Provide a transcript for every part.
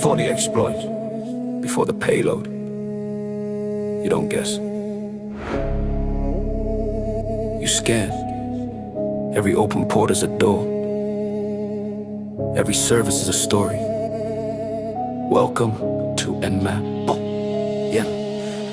before the exploit, before the payload. You don't guess. You scan. Every open port is a door. Every service is a story. Welcome to Nmap. Yeah.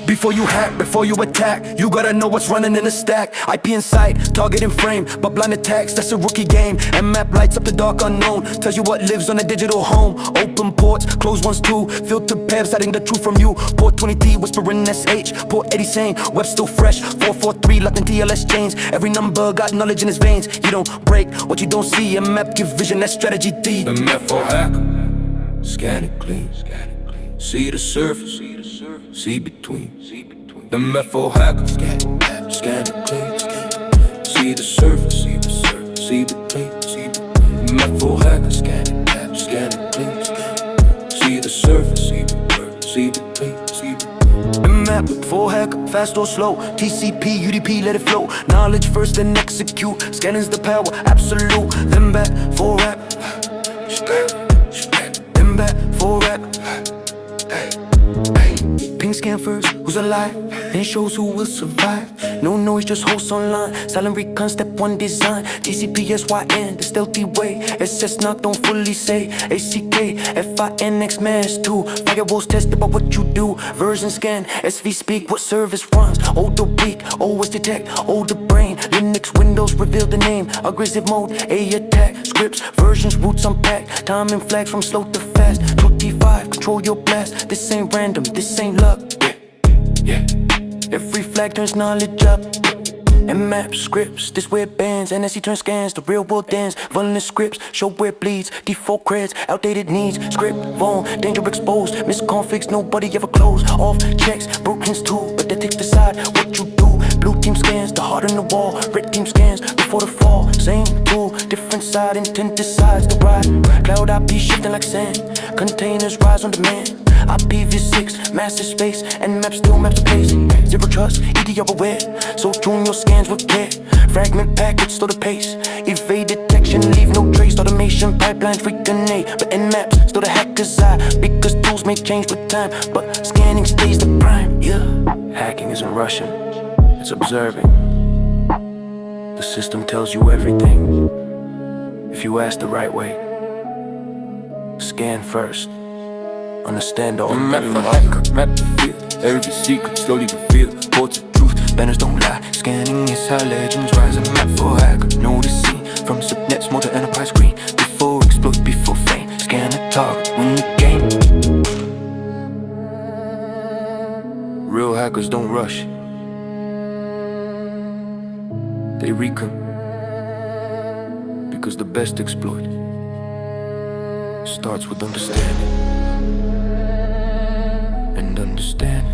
Before you hack, before you attack, you gotta know what's running in the stack. IP in sight, target in frame, but blind attacks, that's a rookie game. Nmap lights up the dark unknown, tells you what lives on a digital home. Open ports, closed ones too, filter pevs hiding the truth from you. Port 20T whispering SH, port 80 saying web still fresh. 443 locked in TLS chains, every number got knowledge in his veins. You don't break what you don't see, Nmap give vision, that's strategy D. Nmap for hack, scan it clean, see the surface, see between. The method hacker, scan it clean, see the surface, see between. The method hacker, scan it clean, see the surface, see between. Nmap, full hack, fast or slow, TCP, UDP, let it flow. Knowledge first, then execute. Scanning's the power, absolute. Then back, full rap. Then back, full rap. Ping scan first, who's alive, then shows who will survive. No noise, just hosts online. Silent recon, step one design. TCP, SYN, the stealthy way. SS knock, don't fully say. ACK, FINX, mass 2. Firewalls test about what you do. Version scan, SV speak, what service runs. Older weak, always detect. Older brain, Linux, Windows, reveal the name. Aggressive mode, A attack. Scripts, versions, roots unpack. Timing flags from slow to fast. 25, control your blast. This ain't random, this ain't luck. Yeah. Every flag turns knowledge up. Nmap scripts, this where it bends. NSC turns scans, the real world dance. Vulnerable scripts, show where it bleeds. Default creds, outdated needs. Script, vuln, danger exposed. Misconfigs, nobody ever close. Off checks, brokens too, but that takes decide what you do. Blue team scans, the heart in the wall. Red team scans, before the fall. Same tool, different side, intent decides to ride. Cloud IP shifting like sand. Containers rise on demand. IPv6, master space, and map still maps the pace. Zero trust, EDR aware, so tune your scans with care. Fragment packets, slow the pace. Evade detection, leave no trace. Automation pipelines reconnect, but Nmap's still the hacker's eye. Because tools may change with time, but scanning stays the prime. Yeah, hacking isn't Russian, it's observing. The system tells you everything if you ask the right way. Scan first. Understand all. Map for hacker, map the field. Every secret slowly revealed. Ports of truth, banners don't lie. Scanning is how legends rise. A map for hacker, know the scene. From subnets, more to enterprise green. Before exploit, before fame. Scan the target, win the game. Real hackers don't rush. They recon. Because the best exploit starts with understanding. And understand